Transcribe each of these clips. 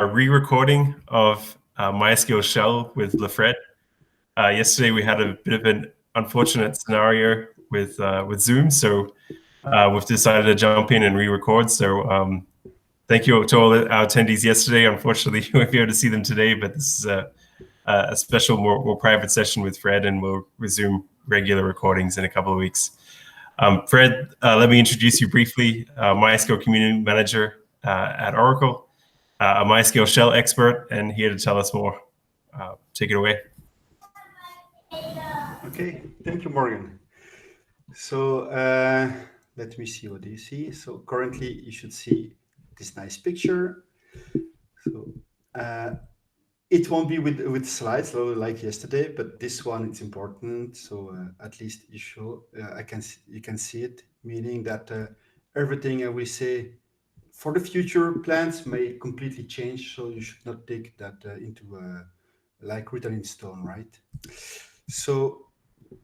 re-recording of MySQL Shell with Fred. Yesterday we had a bit of an unfortunate scenario with Zoom, so we've decided to jump in and re-record. So thank you to all our attendees yesterday. Unfortunately, you won't be able to see them today, but this is a special, more private session with Fred, and we'll resume regular recordings in a couple of weeks. Fred, let me introduce you briefly. MySQL Community Manager at Oracle. A MySQL Shell expert, and here to tell us more. Take it away. Okay, thank you, Morgan. So let me see, what do you see? So currently you should see this nice picture. So it won't be with slides like yesterday, but this one is important. So at least you show you can see it, meaning that everything I will say for the future plans may completely change, so you should not take that into like written in stone, right? So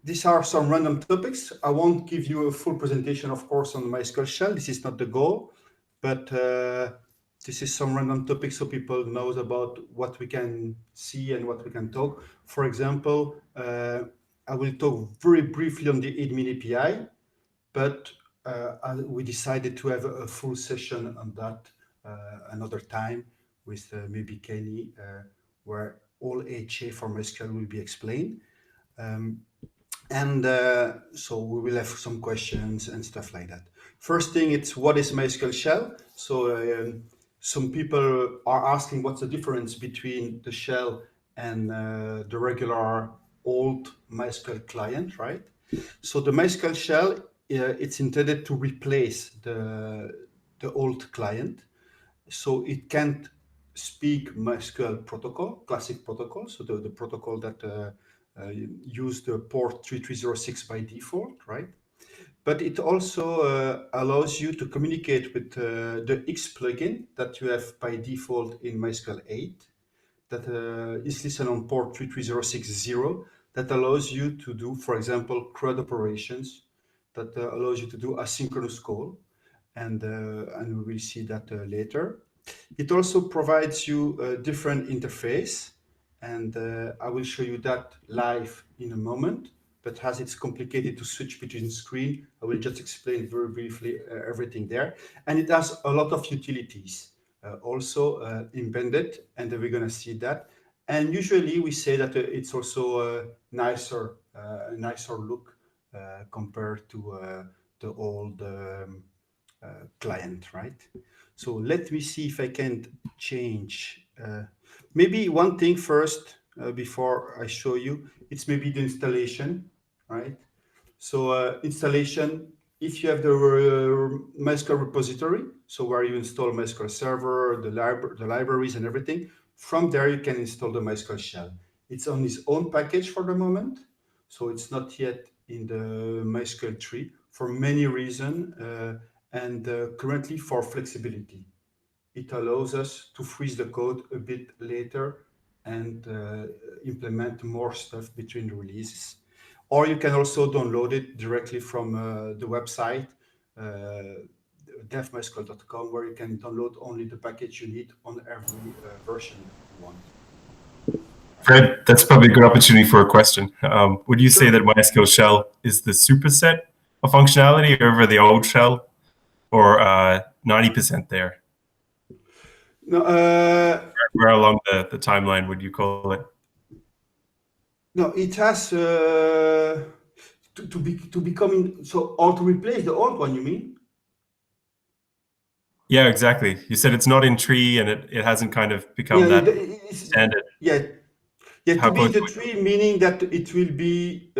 these are some random topics. I won't give you a full presentation, of course, on MySQL Shell. This is not the goal, but this is some random topics so people know about what we can see and what we can talk. For example, I will talk very briefly on the admin API, but we decided to have a full session on that another time with maybe Kenny, where all HA for MySQL will be explained. So we will have some questions and stuff like that. First thing, it's what is MySQL Shell? So some people are asking what's the difference between the shell and the regular old MySQL client, right? So the MySQL Shell, it's intended to replace the old client. So it can't speak MySQL protocol, classic protocol, so the protocol that use the port 3306 by default, right? But it also allows you to communicate with the X plugin that you have by default in MySQL 8 that is listed on port 33060 that allows you to do, for example, CRUD operations, that allows you to do asynchronous call, and we will see that later. It also provides you a different interface, and I will show you that live in a moment, but as it's complicated to switch between screen, I will just explain very briefly everything there. And it has a lot of utilities also embedded, and we're going to see that. And usually we say that it's also a nicer look compared to the old client, right? So let me see if I can change. Maybe one thing first before I show you, it's maybe the installation, right? So installation, if you have the MySQL repository, so where you install MySQL Server, the libraries and everything, from there you can install the MySQL Shell. It's on its own package for the moment, so it's not yet in the MySQL tree for many reasons, and currently for flexibility. It allows us to freeze the code a bit later and implement more stuff between releases. Or you can also download it directly from the website, devmysql.com, where you can download only the package you need on every version you want. Fred, that's probably a good opportunity for a question. Would you say that MySQL Shell is the superset of functionality over the old shell, or 90% there? No, where along the timeline would you call it? No, it has to become or to replace the old one. You mean? Yeah, exactly. You said it's not in tree, and it hasn't kind of become that standard. To be in the tree, meaning that it will be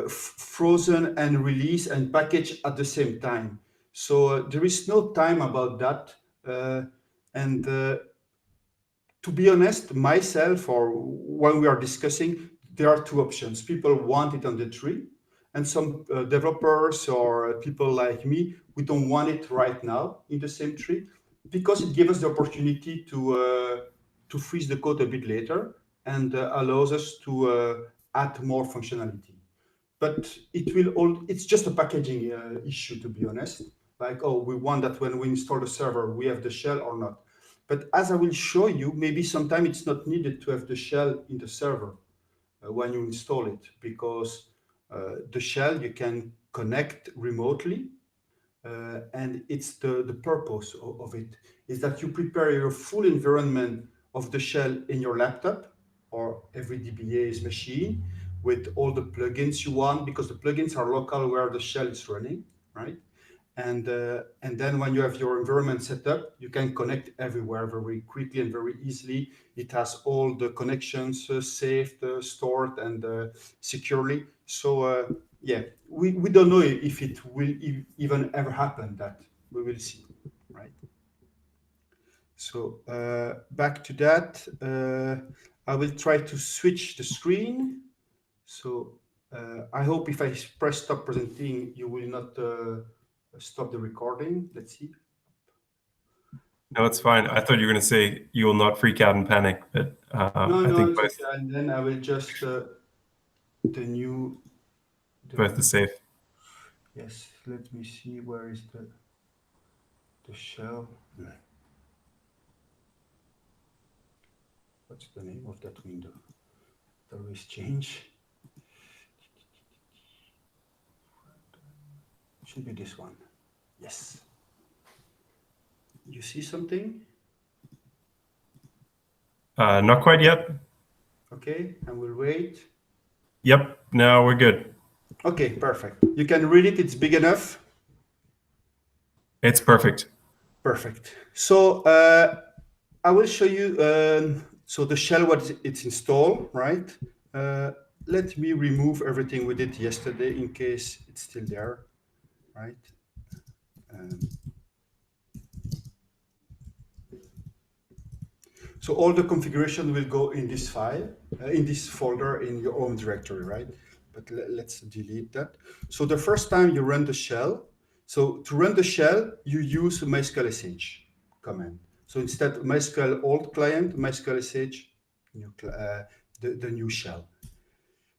frozen and released and packaged at the same time. So there is no time about that. And to be honest, myself, or when we are discussing, there are two options. People want it on the tree, and some developers or people like me, we don't want it right now in the same tree, because it gives us the opportunity to freeze the code a bit later and allows us to add more functionality. But it's just a packaging issue, to be honest. Like, oh, we want that when we install the server, we have the shell or not. But as I will show you, maybe sometimes it's not needed to have the shell in the server when you install it, because the shell you can connect remotely, and it's the purpose of it is that you prepare your full environment of the shell in your laptop or every DBA's machine with all the plugins you want, because the plugins are local where the shell is running, right? And then when you have your environment set up, you can connect everywhere very quickly and very easily. It has all the connections saved, stored, and securely. So yeah, we don't know if it will even ever happen. That we will see, right? So back to that, I will try to switch the screen. So I hope if I press stop presenting, you will not stop the recording. Let's see. No, it's fine. I thought you were going to say you will not freak out and panic, but I think it's okay. And then I will just both are safe. Yes, let me see, where is the shell? What's the name of that window? There is change. Should be this one. Yes. You see something? Not quite yet. Okay, and we'll wait. Yep, now we're good. Okay, perfect. You can read it, it's big enough? It's perfect. Perfect. So I will show you, so the shell, what it's installed, right? Let me remove everything we did yesterday in case it's still there, right? So all the configuration will go in this file, in this folder in your own directory, right? But let's delete that. So the first time you run the shell, so to run the shell, you use MySQL sh command. So instead MySQL old client, MySQL sh, the new shell.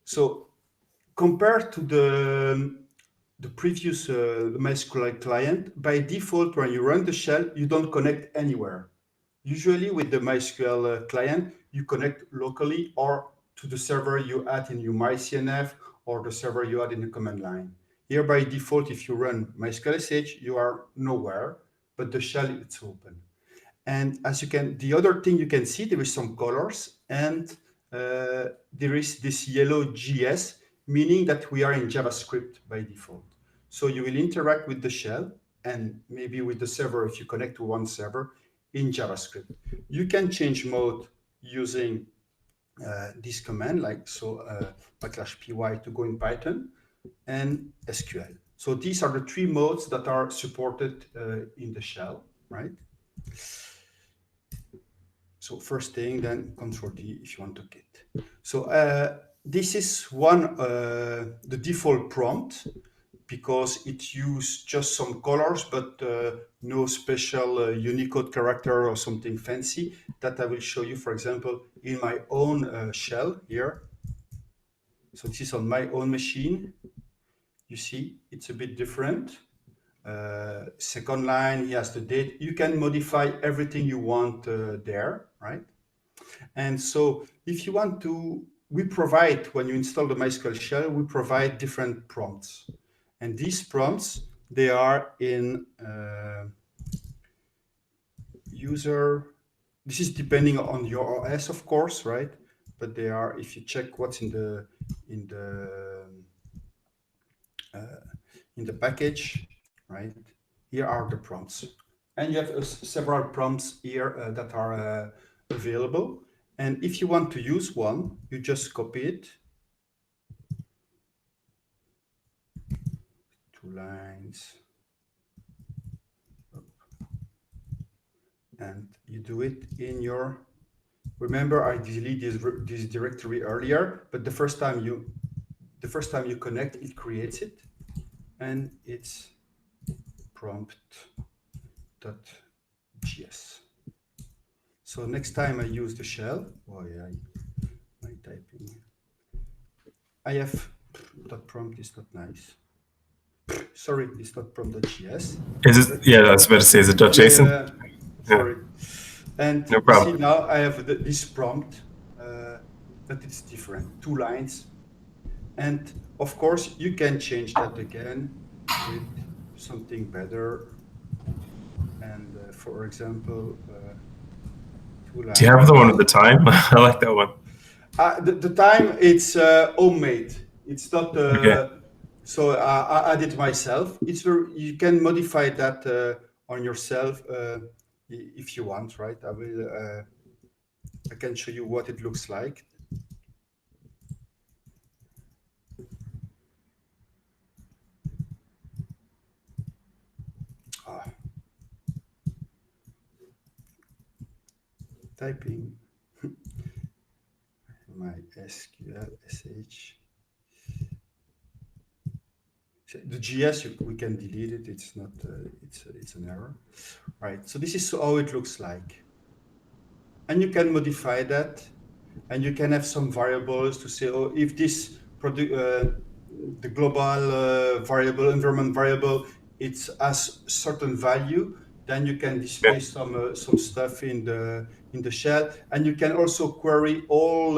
So compared to the previous MySQL client, by default, when you run the shell, you don't connect anywhere. Usually with the MySQL client, you connect locally or to the server you add in your myCNF or the server you add in the command line. Here by default, if you run MySQL sh, you are nowhere, but the shell, it's open. And as you can, the other thing you can see, there is some colors, and there is this yellow GS, meaning that we are in JavaScript by default. So you will interact with the shell and maybe with the server if you connect to one server in JavaScript. You can change mode using this command, like so /py to go in Python and SQL. So these are the three modes that are supported in the shell, right? So first thing, then Control D if you want to Git. So this is one, the default prompt, because it uses just some colors, but no special Unicode character or something fancy that I will show you, for example, in my own shell here. So this is on my own machine. You see, it's a bit different. Second line, he has the date. You can modify everything you want there, right? And so if you want to, we provide, when you install the MySQL shell, we provide different prompts. And these prompts, they are in user, this is depending on your OS, of course, right? But they are, if you check what's in the package, right? Here are the prompts. And you have several prompts here that are available. And if you want to use one, you just copy it. 2 lines. And you do it in your, remember I deleted this directory earlier, but the first time you connect, it creates it, and it's prompt.js. So next time I use the shell, my typing, I have that prompt is not nice. Sorry, it's not prompt.js. Is it? Yeah, I was about to say, is it .json? Sorry. And No you see problem. now I have this prompt, but it's different, 2 lines. And of course, you can change that again with something better. And for example, 2 lines. Do you have the one with the time? I like that one. The time, it's homemade. It's not. Okay. So I did myself. It's you can modify that on yourself if you want, right? I will. I can show you what it looks like. Ah, typing MySQL sh. The GS we can delete it. It's not. It's an error, right? So this is how it looks like, and you can modify that, and you can have some variables to say, oh, if this product, the global variable, environment variable, it's as certain value, then you can display some stuff in the shell, and you can also query all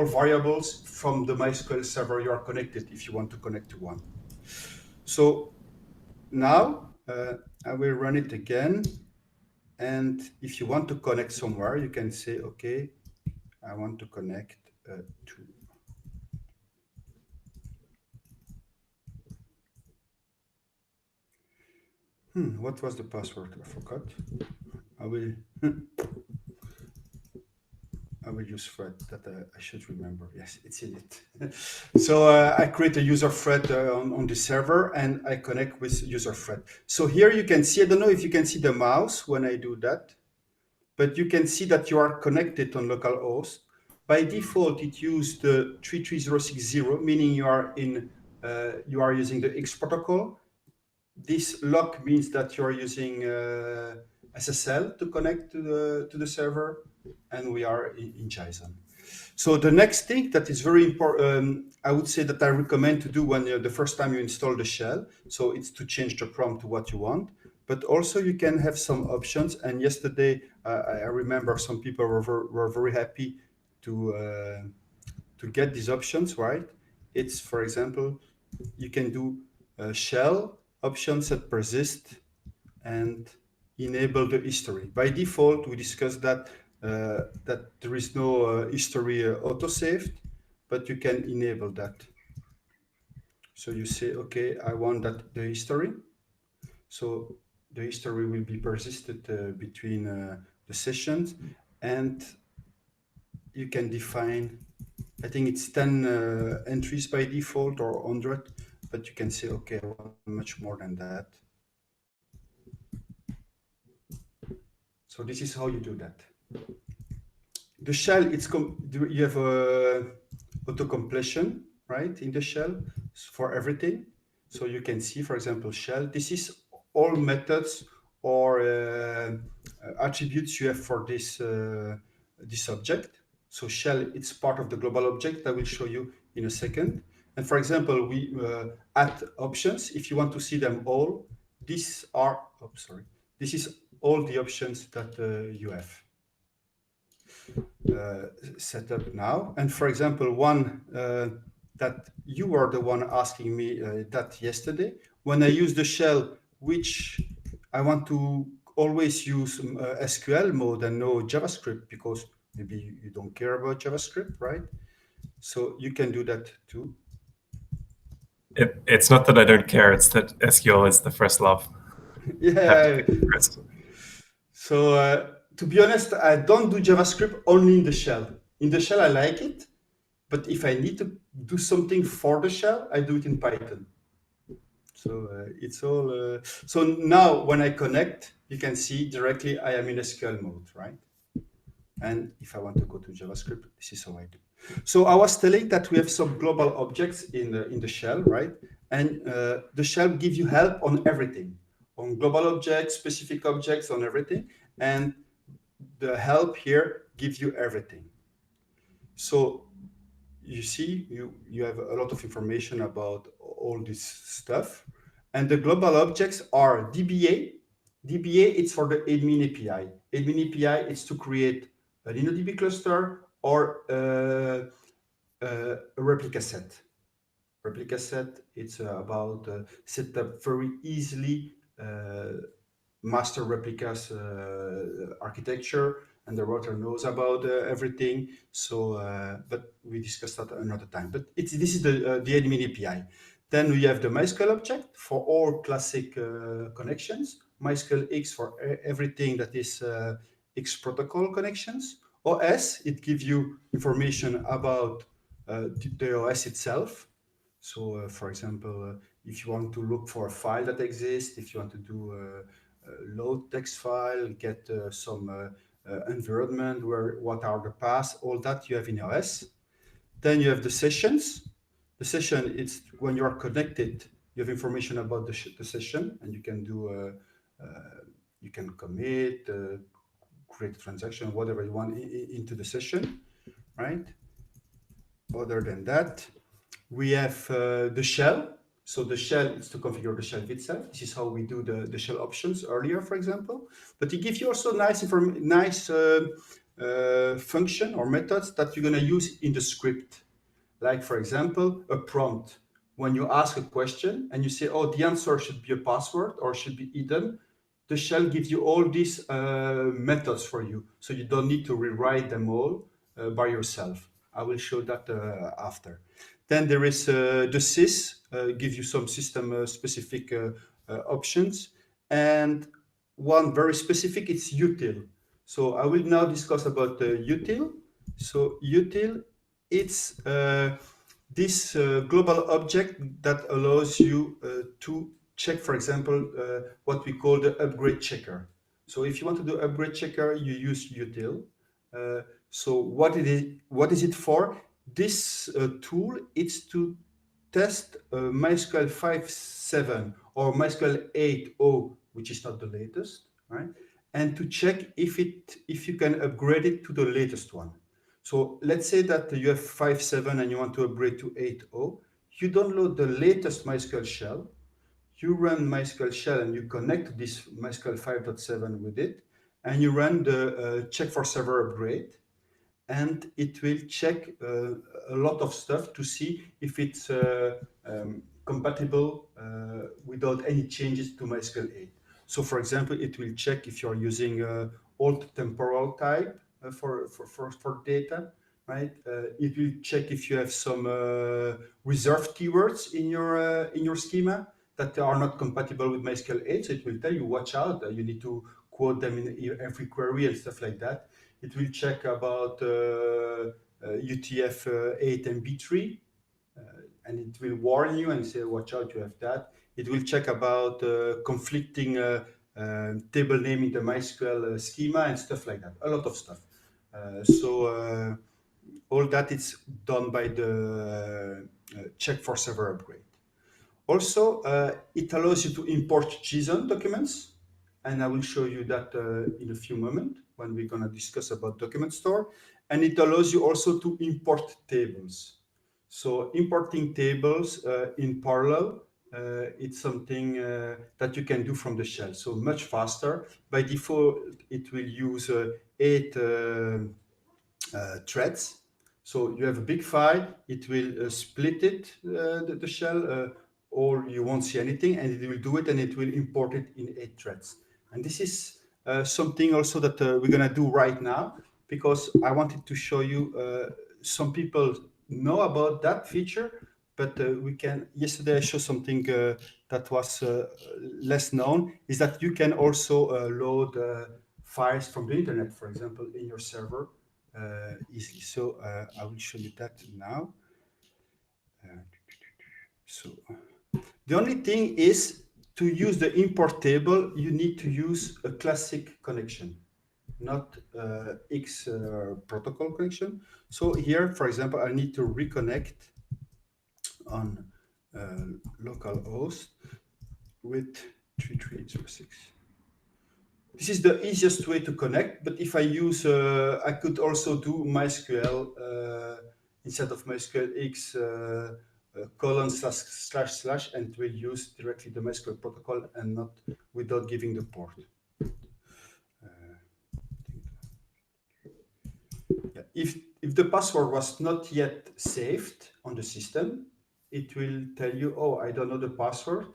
variables from the MySQL server you are connected if you want to connect to one. So now I will run it again, and if you want to connect somewhere, you can say, okay, I want to connect to. What was the password? I forgot. I will. I will use Fred. That I should remember. Yes, it's in it. So I create a user thread on the server, and I connect with user thread. So here you can see. I don't know if you can see the mouse when I do that, but you can see that you are connected on localhost. By default, it used the 33060, meaning you are in. You are using the X protocol. This lock means that you are using SSL to connect to the server, and we are in JSON. So the next thing that is very important, I would say that I recommend to do when the first time you install the shell. So it's to change the prompt to what you want, but also you can have some options. And yesterday, I remember some people were very happy to get these options, right? It's, for example, you can do shell options that persist and enable the history. By default, we discussed that that there is no history auto-saved, but you can enable that. So you say, okay, I want that the history. So the history will be persisted between the sessions, and you can define, I think it's 10 entries by default or 100, but you can say, okay, I want much more than that. So this is how you do that. The shell, you have auto completion, right, in the shell for everything. So you can see, for example, shell. This is all methods or attributes you have for this object. So shell, it's part of the global object. I will show you in a second. And for example, we add options. If you want to see them all, these are. Oh, sorry. This is all the options that you have set up now. And for example, one that you were the one asking me that yesterday, when I use the shell, which I want to always use SQL mode and no JavaScript, because maybe you don't care about JavaScript, right? So you can do that too. It's not that I don't care, it's that SQL is the first love. Yeah. So to be honest, I don't do JavaScript only in the shell. In the shell, I like it, but if I need to do something for the shell, I do it in Python. So it's all. So now when I connect, you can see directly I am in SQL mode, right? And if I want to go to JavaScript, this is how I do. So I was telling that we have some global objects in the shell, right? And the shell gives you help on everything, on global objects, specific objects, on everything. And the help here gives you everything. So you see, you have a lot of information about all this stuff. And the global objects are DBA, DBA, it's for the admin API. Admin API, it's to create an InnoDB cluster or a replica set. Replica set, it's about set up very easily master replicas architecture, and the router knows about everything. So, but we discussed that another time. But this is the admin API. Then we have the MySQL object for all classic connections. MySQL X for everything that is X protocol connections. OS, it gives you information about the OS itself. So, for example, if you want to look for a file that exists, if you want to do load text file, get some environment, what are the paths, all that you have in OS. Then you have the sessions. The session, it's when you are connected, you have information about the session, and you can do, you can commit, create a transaction, whatever you want into the session, right? Other than that, we have the shell. So the shell is to configure the shell itself. This is how we do the shell options earlier, for example. But it gives you also nice function or methods that you're going to use in the script. Like, for example, a prompt. When you ask a question and you say, oh, the answer should be a password or should be hidden, the shell gives you all these methods for you. So you don't need to rewrite them all by yourself. I will show that after. Then there is the sys, gives you some system specific options. And one very specific, it's util. So I will now discuss about util. So util, it's this global object that allows you to check, for example, what we call the upgrade checker. So if you want to do upgrade checker, you use util. So what is it for? This tool is to test MySQL 5.7 or MySQL 8.0, which is not the latest, right? And to check if you can upgrade it to the latest one. So let's say that you have 5.7 and you want to upgrade to 8.0. You download the latest MySQL Shell. You run MySQL Shell and you connect this MySQL 5.7 with it, and you run the check for server upgrade, and it will check a lot of stuff to see if it's compatible without any changes to MySQL 8. So, for example, it will check if you're using old temporal type for data, right? It will check if you have some reserved keywords in your schema that are not compatible with MySQL 8. So it will tell you, watch out, you need to quote them in every query and stuff like that. It will check about UTF-8 and B3, and it will warn you and say, watch out, you have that. It will check about conflicting table name in the MySQL schema and stuff like that, a lot of stuff. So all that is done by the check for server upgrade. Also, it allows you to import JSON documents, and I will show you that in a few moments when we're going to discuss about document store. And it allows you also to import tables. So importing tables in parallel, it's something that you can do from the shell. So much faster. By default, it will use 8 threads. So you have a big file, it will split it, the shell, or you won't see anything, and it will do it and it will import it in 8 threads. And this is something also that we're going to do right now, because I wanted to show you some people know about that feature, but yesterday I showed something that was less known, is that you can also load files from the internet, for example, in your server easily. So I will show you that now. So the only thing is, to use the import table, you need to use a classic connection, not X protocol connection. So here, for example, I need to reconnect on localhost with 3306. This is the easiest way to connect, but if I use, I could also do MySQL instead of MySQL X colon // and it will use directly the MySQL protocol and not without giving the port. if the password was not yet saved on the system, it will tell you, oh, I don't know the password.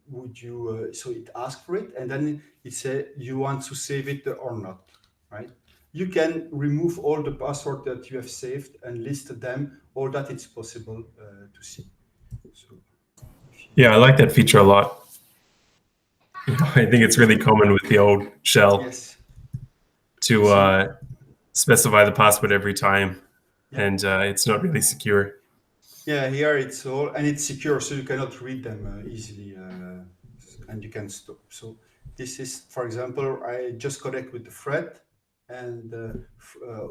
Would you? So it asks for it, and then it says you want to save it or not, right? You can remove all the password that you have saved and list them, all that it's possible to see. So, Yeah, I like that feature a lot. I think it's really common with the old shell yes, to specify the password every time, yeah. and it's not really secure. Yeah, here it's all, and it's secure, so you cannot read them easily, and you can stop. So this is, for example, I just connect with the Fred and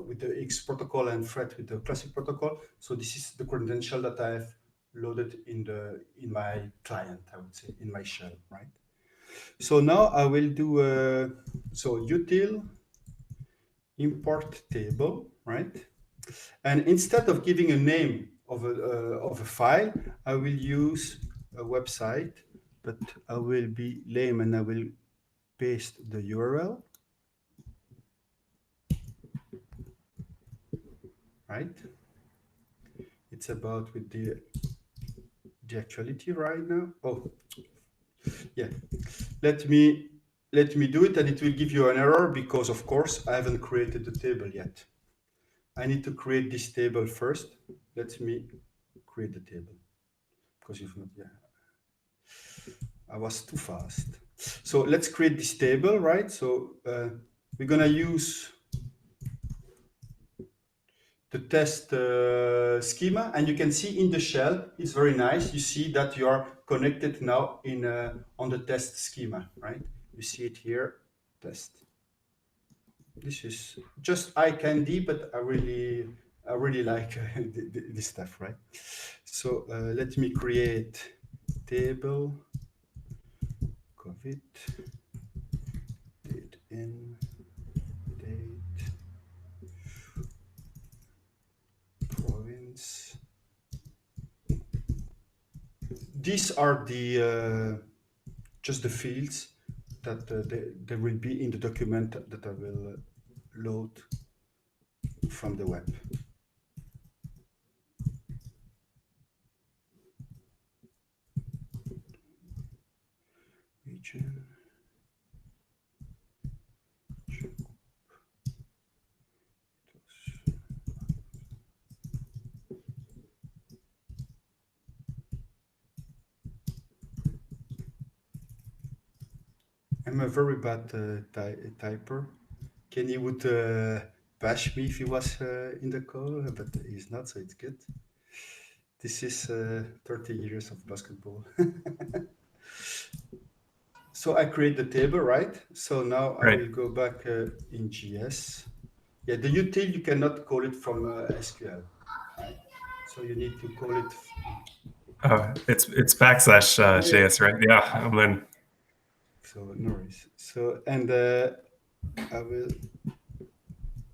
with the X protocol and Fred with the classic protocol. So this is the credential that I have loaded in my client, I would say, in my shell, right? So now I will do so util import table, right? And instead of giving a name of a file, I will use a website, but I will be lame and I will paste the URL, right? It's about with the actuality right now. Oh, yeah. Let me do it, and it will give you an error because, of course, I haven't created the table yet. I need to create this table first. Let me create the table because if not, yeah, I was too fast. So let's create this table, right? So we're gonna use the test schema, and you can see in the shell, it's very nice. You see that you are connected now in on the test schema, right? You see it here, test. This is just eye candy, but I really like this stuff, right? So let me create table COVID date in date province. These are the just the fields that they will be in the document that I will load from the web. Region. I'm a very bad typer. Kenny would bash me if he was in the call, but he's not, so it's good. This is 30 years of basketball. So I create the table, right? So now I Right. will go back in GS. Yeah, the util, you cannot call it from SQL, right? So you need to call it. It's backslash JS, right? Yeah, I'm learning. So no worries. So and I will.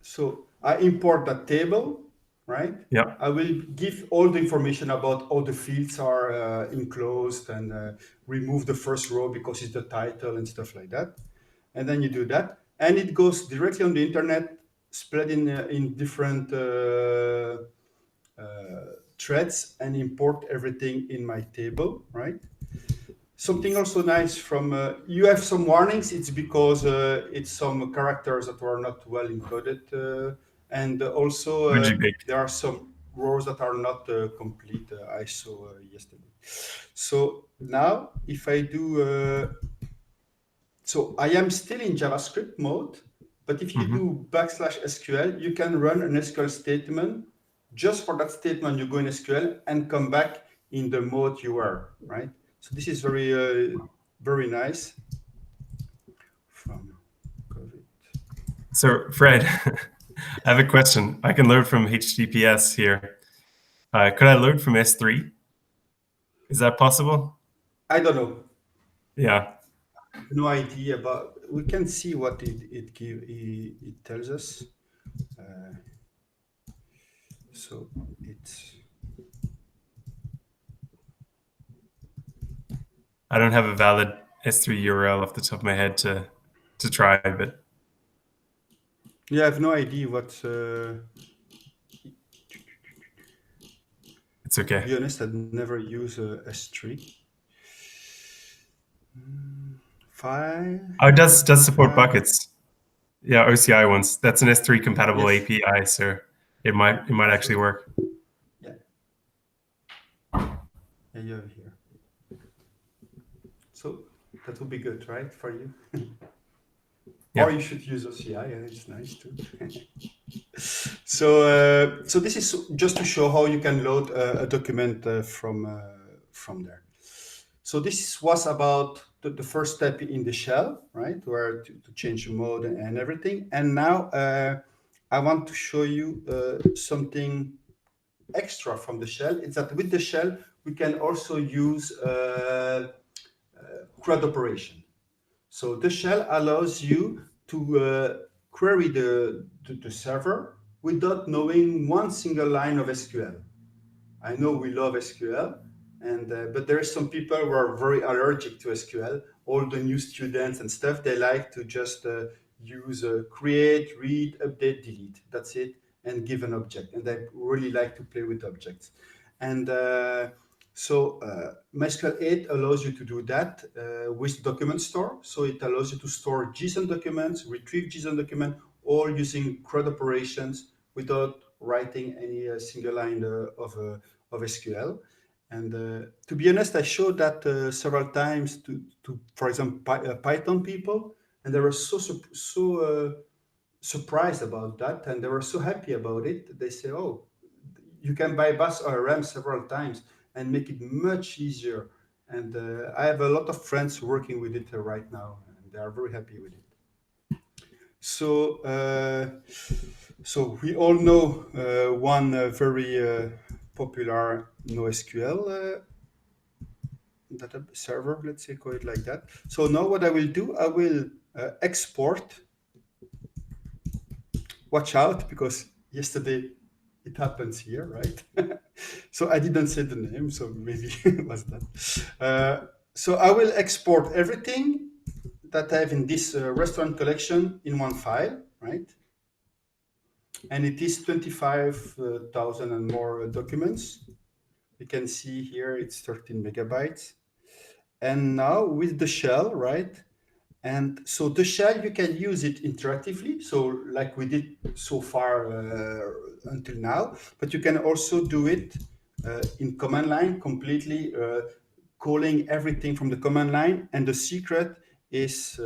So I import that table, right? Yeah. I will give all the information about all the fields are enclosed and remove the first row because it's the title and stuff like that. And then you do that, and it goes directly on the internet, spread in different threads, and import everything in my table, right? Something also nice from you have some warnings. It's because it's some characters that were not well encoded, and also Bungee baked. there are some rows that are not complete. I saw yesterday. So now, if I do, so I am still in JavaScript mode, but if you do \SQL, you can run an SQL statement. Just for that statement, you go in SQL and come back in the mode you were, right? So this is very nice. From COVID. So, Fred, I have a question. I can load from HTTPS here. Could I load from S3? Is that possible? I don't know. Yeah. No idea, but we can see what it tells us. So it's. I don't have a valid S3 URL off the top of my head to try, but Yeah, I have no idea what. It's okay. To be honest, I'd never use a S3 file. Oh, it does support File. buckets. Yeah, OCI ones. That's an S3 compatible Yes. API, so it might actually So work. yeah, yeah, you have here. So that would be good, right, for you? Yeah. Or you should use OCI, and it's nice too. So this is just to show how you can load a document from there. So this was about the first step in the shell, right, where to change the mode and everything. And now I want to show you something extra from the shell. It's that with the shell we can also use CRUD operation. So the shell allows you to query the server without knowing one single line of SQL. I know we love SQL, but there are some people who are very allergic to SQL. All the new students and stuff, they like to just use create, read, update, delete. That's it, and give an object. And they really like to play with objects. And MySQL 8 allows you to do that with document store. So it allows you to store JSON documents, retrieve JSON document, all using CRUD operations without writing any single line of SQL. And to be honest, I showed that several times to for example, Python people, and they were so surprised about that, and they were so happy about it. They say, "Oh, you can bypass ORM several times and make it much easier." And I have a lot of friends working with it right now, and they are very happy with it. So, so we all know one very popular NoSQL data server, let's say, call it like that. So now what I will do, I will export. Watch out, because yesterday it happens here, right? So I didn't say the name, so maybe it was that. So I will export everything that I have in this restaurant collection in one file, right? And it is 25,000 and more documents. You can see here it's 13 megabytes. And now with the shell, right? And so the shell, you can use it interactively, so like we did so far until now, but you can also do it in command line, completely calling everything from the command line. And the secret is,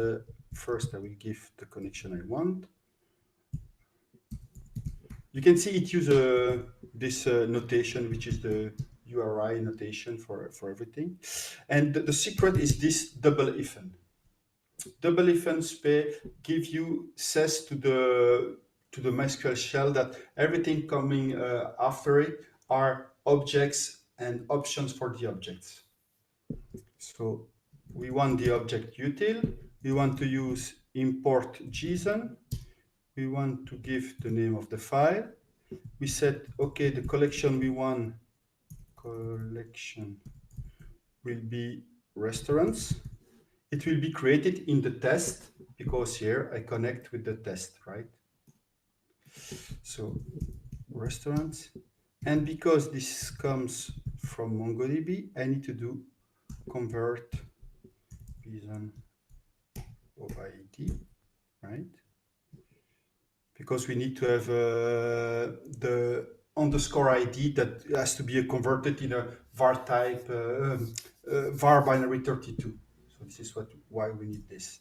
first I will give the connection I want. You can see it uses this notation, which is the URI notation for everything. And the secret is this double ifn. Double ifn give you says to the MySQL shell that everything coming after it are objects and options for the objects. So we want the object util. We want to use import JSON. We want to give the name of the file. We said, okay, the collection we want collection will be restaurants. It will be created in the test, because here I connect with the test, right? So restaurants. And because this comes from MongoDB, I need to do convert JSON OID, right? Because we need to have the underscore ID that has to be converted in a var type, var binary 32. So this is why we need this.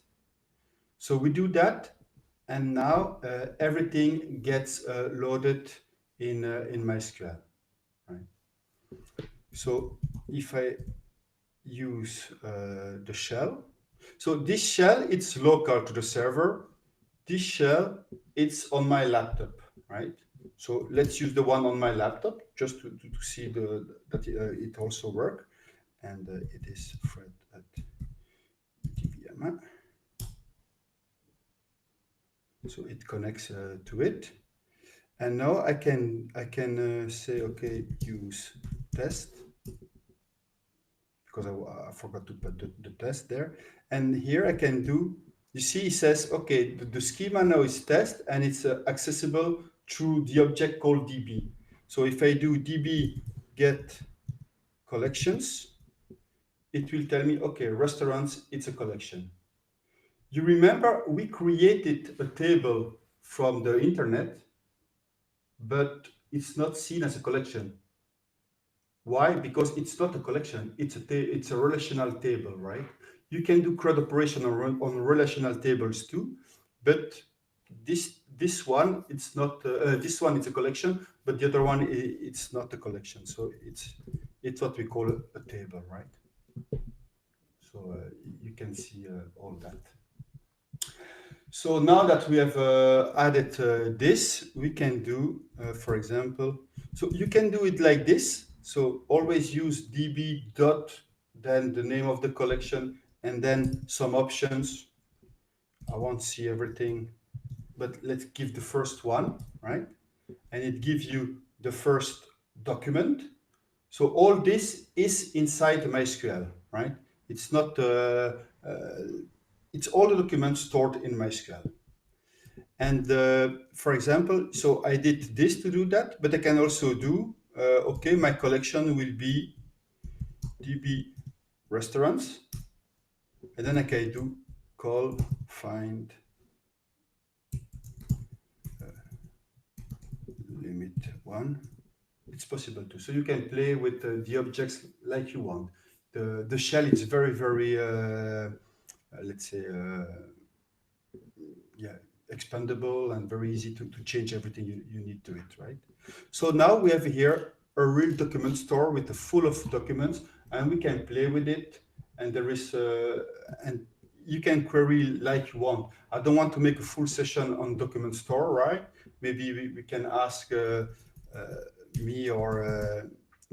So we do that, and now everything gets loaded in MySQL. Right? So if I use the shell, so this shell, it's local to the server. This shell, it's on my laptop, right? So let's use the one on my laptop just to see that it also works. And it is Fred at TVM. So it connects to it. And now I can say, okay, use test, because I forgot to put the test there. And here I can do You see, it says, okay, the schema now is test and it's accessible through the object called DB. So if I do DB get collections, it will tell me, okay, restaurants, it's a collection. You remember we created a table from the internet, but it's not seen as a collection. Why? Because it's not a collection, it's a relational table, right? You can do CRUD operation on relational tables too, but this one it's not this one it's a collection, but the other one it's not a collection. So it's what we call a table, right? So you can see all that. So now that we have added this, we can do, for example, so you can do it like this. So always use db dot, then the name of the collection, and then some options. I won't see everything, but let's give the first one, right? And it gives you the first document. So all this is inside the MySQL, right? It's not, it's all the documents stored in MySQL. And for example, so I did this to do that, but I can also do, okay, my collection will be DB restaurants. And then I can do call find limit one. It's possible too. So you can play with the objects like you want. The shell is very, very, let's say, yeah, expandable and very easy to change everything you need to it, right? So now we have here a real document store with a full of documents, and we can play with it. And there is, and you can query like you want. I don't want to make a full session on document store, right? Maybe we can ask me or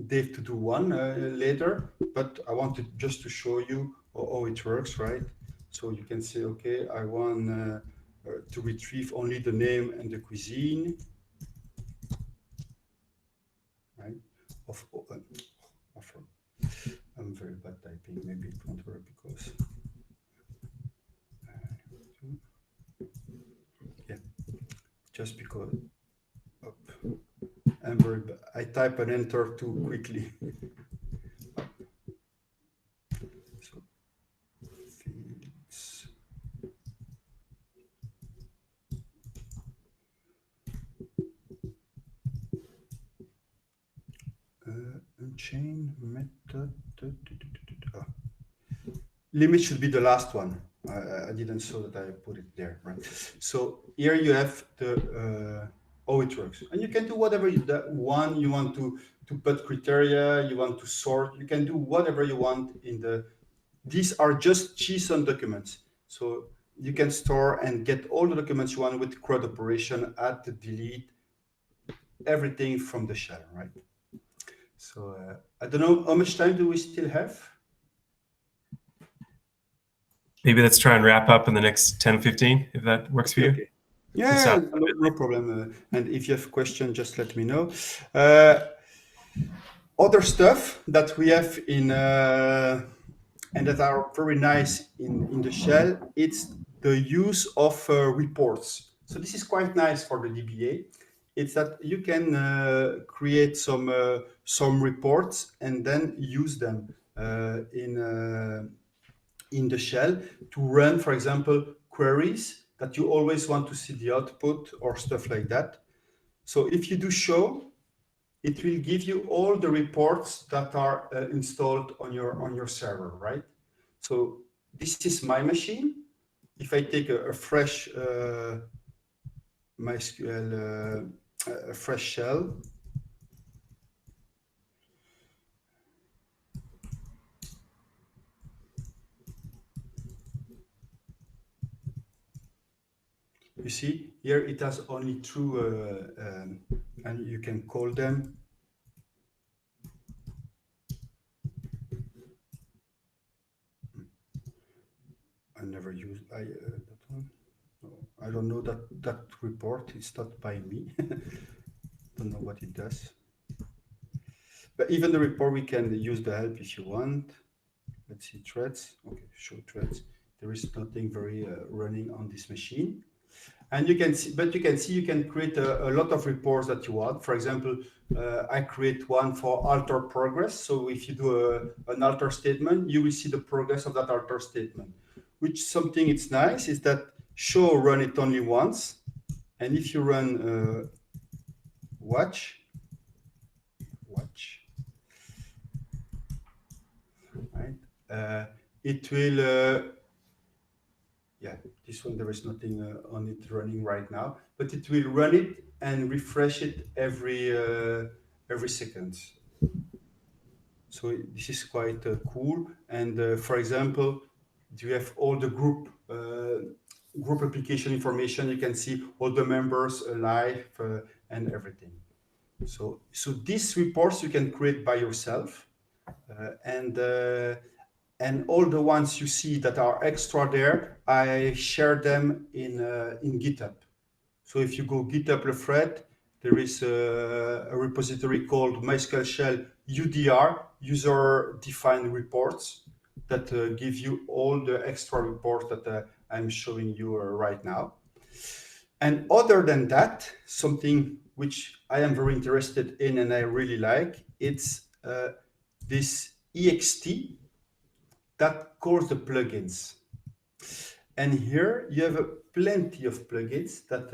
Dave to do one later, but I wanted just to show you how it works, right? So you can say, okay, I want to retrieve only the name and the cuisine, right? I'm very bad typing. Maybe it won't work because yeah, just because I'm very bad. I type and enter too quickly. So fields. Unchain method. Limit should be the last one. I didn't show that I put it there, right? So here you have the how it works, and you can do whatever you want. You want to put criteria, you want to sort, you can do whatever you want in the. These are just JSON documents, so you can store and get all the documents you want with CRUD operation, add, delete, everything from the shell, right? So I don't know how much time do we still have. Maybe let's try and wrap up in the next 10, 15, if that works for you. Okay. Yeah, no problem. And if you have questions, just let me know. Other stuff that we have in and that are very nice in the shell, it's the use of reports. So this is quite nice for the DBA. It's that you can create some reports and then use them in the shell to run, for example, queries that you always want to see the output or stuff like that. So if you do show, it will give you all the reports that are installed on your server, right? So this is my machine. If I take a fresh MySQL, a fresh shell, you see here it has only two, and you can call them. I never use that one. No, I don't know that report. It's not by me. Don't know what it does. But even the report, we can use the help if you want. Let's see threads. Okay, show threads. there is nothing very running on this machine. And you can see, but you can see you can create a lot of reports that you want. For example, I create one for alter progress. So if you do an alter statement, you will see the progress of that alter statement. Which something it's nice is that show run it only once, and if you run watch, right, it will. Yeah, this one there is nothing on it running right now, but it will run it and refresh it every second. So this is quite cool. And for example, you have all the group application information. You can see all the members alive and everything. So these reports you can create by yourself, and all the ones you see that are extra there, I share them in GitHub. So if you go GitHub Lefred, there is a repository called MySQL Shell UDR, User Defined Reports, that give you all the extra reports that I'm showing you right now. And other than that, something which I am very interested in and I really like, it's this EXT that calls the plugins. And here you have plenty of plugins that,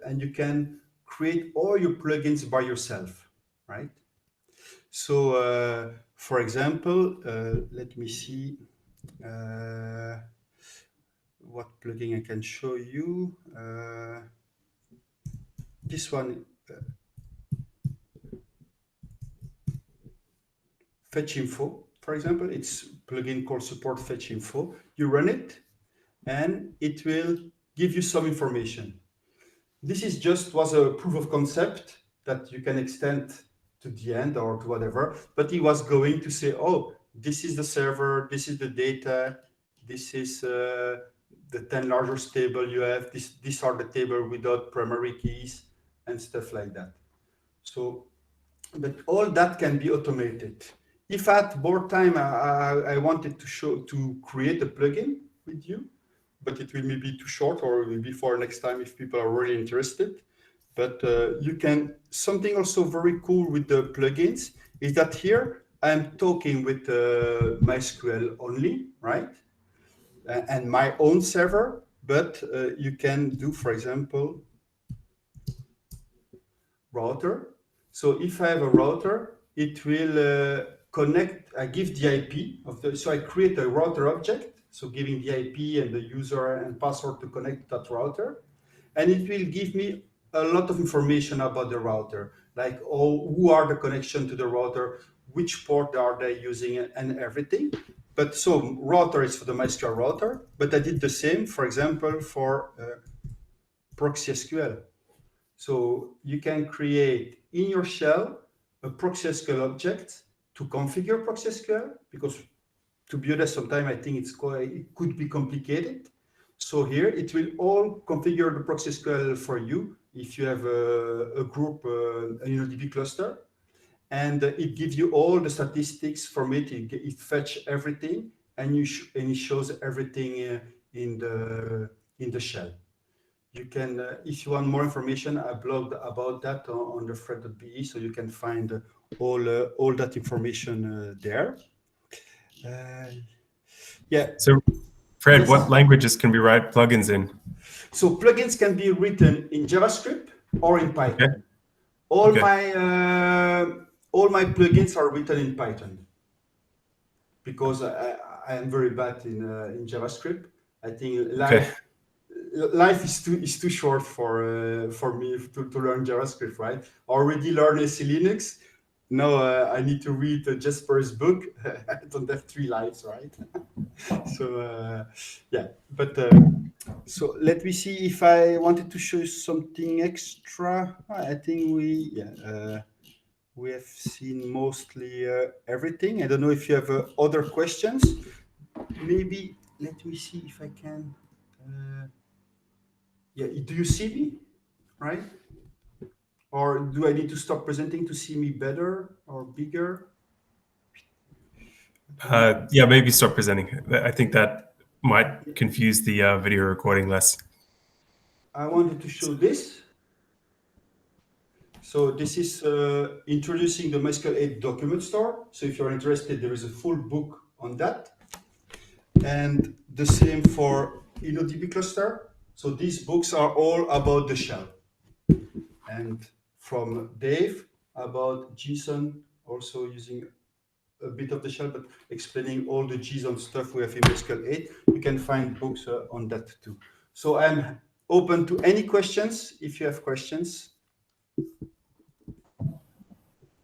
and you can create all your plugins by yourself, right? So, for example, let me see what plugin I can show you. This one, Fetch Info, for example, it's a plugin called Support Fetch Info. You run it, and it will give you some information. This was a proof of concept that you can extend to the end or to whatever, but he was going to say, oh, this is the server, this is the data, this is the 10 largest table you have, these are the table without primary keys and stuff like that. So, but all that can be automated. If at board time I wanted to create a plugin with you, but it will maybe too short, or maybe for next time if people are really interested. But you can, something also very cool with the plugins is that here I'm talking with MySQL only, right? And my own server, but you can do, for example, router. So if I have a router, it will connect, I give the IP of the, so I create a router object, so giving the IP and the user and password to connect to that router. And it will give me a lot of information about the router, like who are the connection to the router, which port are they using, and everything. But so router is for the MySQL router, but I did the same, for example, for proxy SQL. So you can create in your shell a proxy SQL object to configure proxy SQL, because to be honest, sometimes I think it could be complicated. So here it will all configure the proxy SQL for you if you have a group, a DB cluster, and it gives you all the statistics from it. It fetch everything, and it shows everything in the shell. You can, if you want more information, I blogged about that on the fred.be, so you can find all that information there. Yeah. So, Fred, what languages can we write plugins in? So plugins can be written in JavaScript or in Python. Okay. All my plugins are written in Python because I am very bad in JavaScript. I think life is too short for me to learn JavaScript, right? I already learned AC Linux. Now I need to read Jasper's book. I don't have 3 lives, right? So yeah, but so let me see if I wanted to show you something extra. I think we have seen mostly everything. I don't know if you have other questions. Maybe let me see if I can. Yeah, do you see me, right? Or do I need to stop presenting to see me better or bigger? Yeah, maybe stop presenting. I think that might confuse the video recording less. I wanted to show this. So this is introducing the MySQL 8 document store. So if you're interested, there is a full book on that. And the same for InnoDB cluster. So these books are all about the shell. And from Dave about JSON, also using a bit of the shell, but explaining all the JSON stuff we have in MySQL 8. You can find books on that too. So I'm open to any questions if you have questions.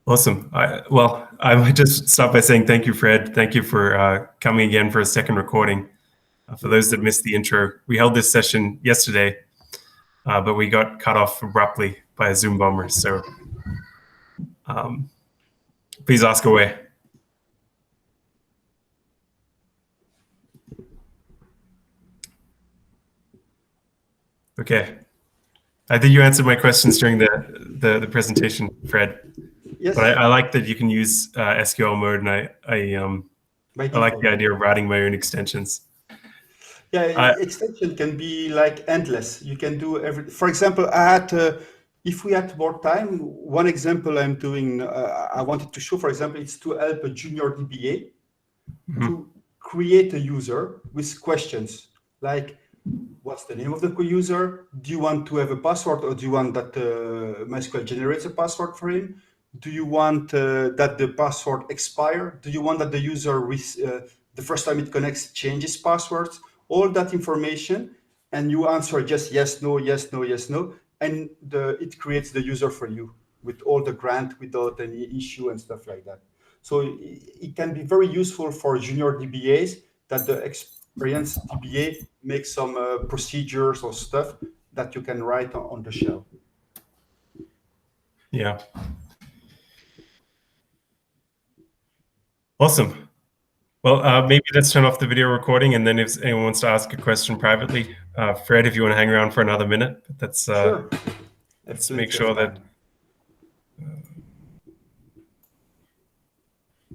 Awesome. Well, I might just start by saying thank you, Fred. Thank you for coming again for a second recording. For those that missed the intro, we held this session yesterday, but we got cut off abruptly by a Zoom bomber. So please ask away. Okay. I think you answered my questions during the presentation, Fred. Yes. But I like that you can use SQL mode, and I like the idea of writing my own extensions. Yeah, extension can be like endless. You can do every. For example, if we had more time, one example I'm doing, I wanted to show, for example, it's to help a junior DBA to create a user with questions like, what's the name of the user? Do you want to have a password, or do you want that MySQL generates a password for him? Do you want that the password expire? Do you want that the user, the first time it connects, changes passwords? All that information, and you answer just yes, no, yes, no, yes, no, and it creates the user for you with all the grant without any issue and stuff like that. So it can be very useful for junior DBAs that the experienced DBA makes some procedures or stuff that you can write on the shell. Yeah. Awesome. Well, maybe let's turn off the video recording, and then if anyone wants to ask a question privately, Fred, if you want to hang around for another minute, that's Sure. let's make sure that